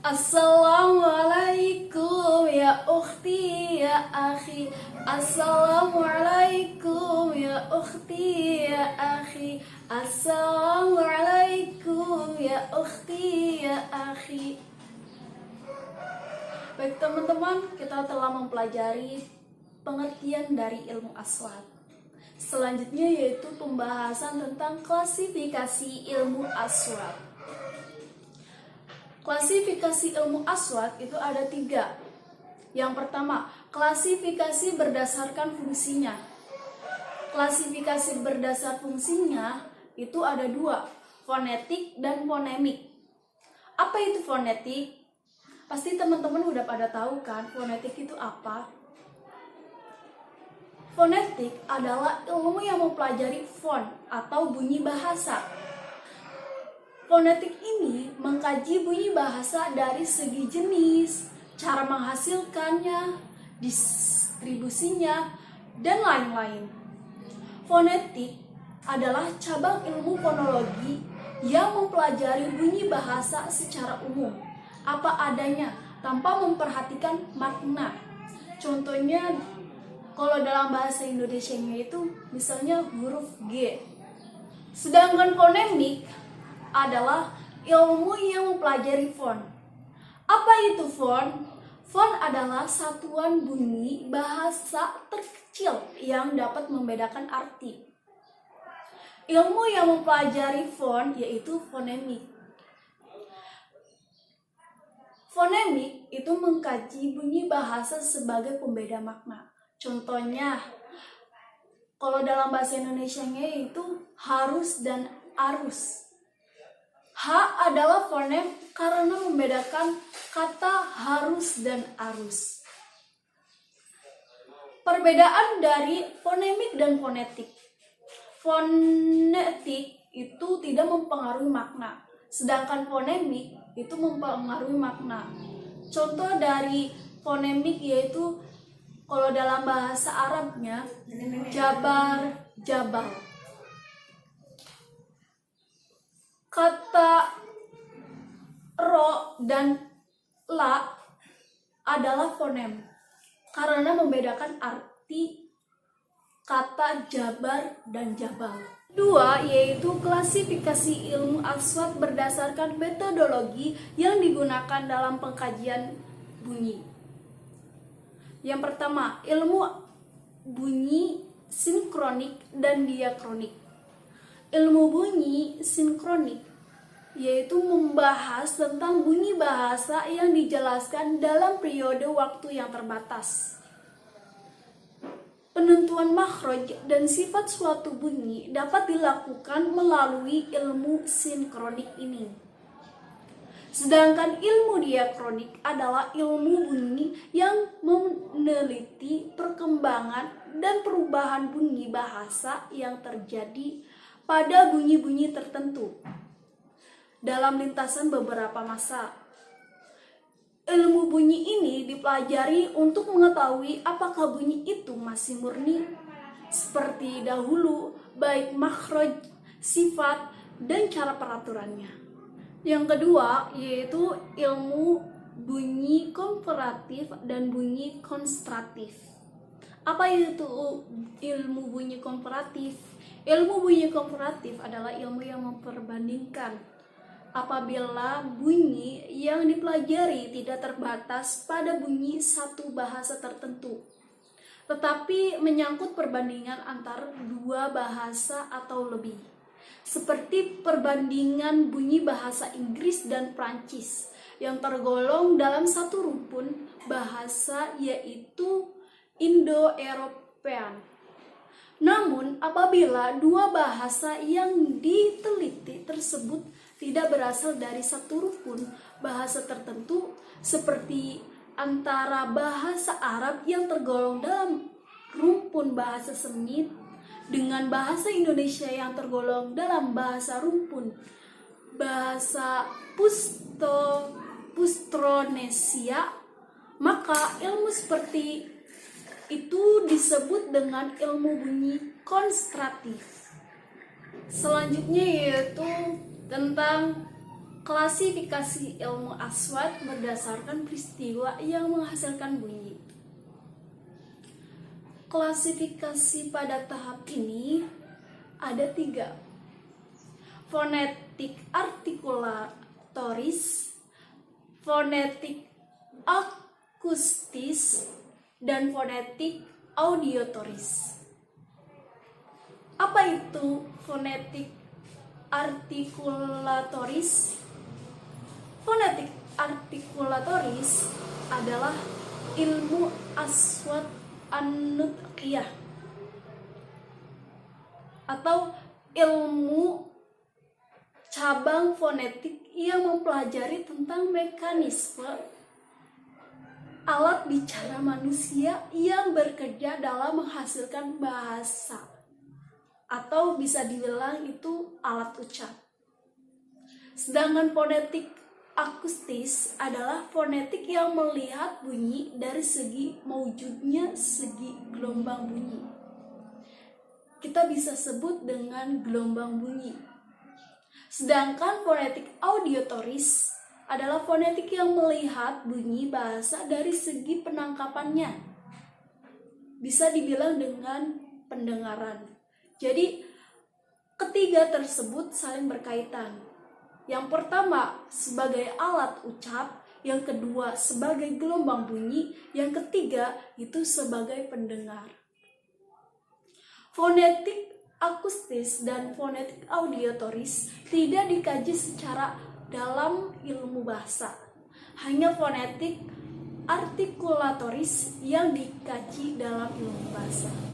Assalamualaikum ya ukhti ya akhi. Assalamualaikum ya ukhti ya akhi. Assalamualaikum ya ukhti ya akhi. Baik teman-teman, kita telah mempelajari pengertian dari ilmu aswat. Selanjutnya yaitu pembahasan tentang klasifikasi ilmu aswat. Klasifikasi ilmu aswat itu ada 3. Yang pertama, klasifikasi berdasarkan fungsinya. Klasifikasi berdasar fungsinya itu ada 2, fonetik dan fonemik. Apa itu fonetik? Pasti teman-teman udah pada tahu kan fonetik itu apa? Fonetik adalah ilmu yang mempelajari font atau bunyi bahasa. Fonetik ini mengkaji bunyi bahasa dari segi jenis, cara menghasilkannya, distribusinya, dan lain-lain. Fonetik adalah cabang ilmu fonologi yang mempelajari bunyi bahasa secara umum, apa adanya, tanpa memperhatikan makna. Contohnya, kalau dalam bahasa Indonesianya itu misalnya huruf G. Sedangkan fonemik adalah ilmu yang mempelajari font. Apa itu font? Font adalah satuan bunyi bahasa terkecil yang dapat membedakan arti. Ilmu yang mempelajari font yaitu fonemik. Fonemik itu mengkaji bunyi bahasa sebagai pembeda makna. Contohnya, kalau dalam bahasa Indonesianya itu harus dan arus. H adalah fonem karena membedakan kata harus dan arus. Perbedaan dari fonemik dan fonetik. Fonetik itu tidak mempengaruhi makna, sedangkan fonemik itu mempengaruhi makna. Contoh dari fonemik yaitu kalau dalam bahasa Arabnya jabar, jabal. Kata ro dan la adalah fonem karena membedakan arti kata jabar dan jabal. 2 yaitu klasifikasi ilmu aswat berdasarkan metodologi yang digunakan dalam pengkajian bunyi. Yang pertama, ilmu bunyi sinkronik dan diakronik. Ilmu bunyi sinkronik yaitu membahas tentang bunyi bahasa yang dijelaskan dalam periode waktu yang terbatas. Penentuan makhraj dan sifat suatu bunyi dapat dilakukan melalui ilmu sinkronik ini. Sedangkan ilmu diakronik adalah ilmu bunyi yang meneliti perkembangan dan perubahan bunyi bahasa yang terjadi pada bunyi-bunyi tertentu dalam lintasan beberapa masa. Ilmu bunyi ini dipelajari untuk mengetahui apakah bunyi itu masih murni seperti dahulu, baik makhraj, sifat, dan cara peraturannya. Yang kedua yaitu ilmu bunyi komparatif dan bunyi konstratif. Apa itu ilmu bunyi komparatif? Ilmu bunyi komparatif adalah ilmu yang memperbandingkan apabila bunyi yang dipelajari tidak terbatas pada bunyi satu bahasa tertentu, tetapi menyangkut perbandingan antar 2 bahasa atau lebih, seperti perbandingan bunyi bahasa Inggris dan Prancis yang tergolong dalam satu rumpun bahasa yaitu Indo-European. Namun, apabila 2 bahasa yang diteliti tersebut tidak berasal dari satu rukun bahasa tertentu, seperti antara bahasa Arab yang tergolong dalam rumpun bahasa Semit dengan bahasa Indonesia yang tergolong dalam bahasa rumpun bahasa Pustronesia, maka ilmu seperti itu disebut dengan ilmu bunyi konstratif. Selanjutnya yaitu tentang Klasifikasi ilmu aswat berdasarkan peristiwa yang menghasilkan bunyi. Klasifikasi pada tahap ini ada 3: fonetik artikulatoris, fonetik akustis, dan fonetik auditoris. Apa itu fonetik artikulatoris? Fonetik artikulatoris adalah ilmu aswat an-nutqiyah atau ilmu cabang fonetik yang mempelajari tentang mekanisme alat bicara manusia yang bekerja dalam menghasilkan bahasa, atau bisa dibilang itu alat ucap. Sedangkan fonetik akustis adalah fonetik yang melihat bunyi dari segi mewujudnya segi gelombang bunyi. Kita bisa sebut dengan gelombang bunyi. Sedangkan fonetik auditoris adalah fonetik yang melihat bunyi bahasa dari segi penangkapannya. Bisa dibilang dengan pendengaran. Jadi, ketiga tersebut saling berkaitan. Yang pertama sebagai alat ucap, yang kedua sebagai gelombang bunyi, yang ketiga itu sebagai pendengar. Fonetik akustis dan fonetik auditoris tidak dikaji secara dalam ilmu bahasa. Hanya fonetik artikulatoris yang dikaji dalam ilmu bahasa.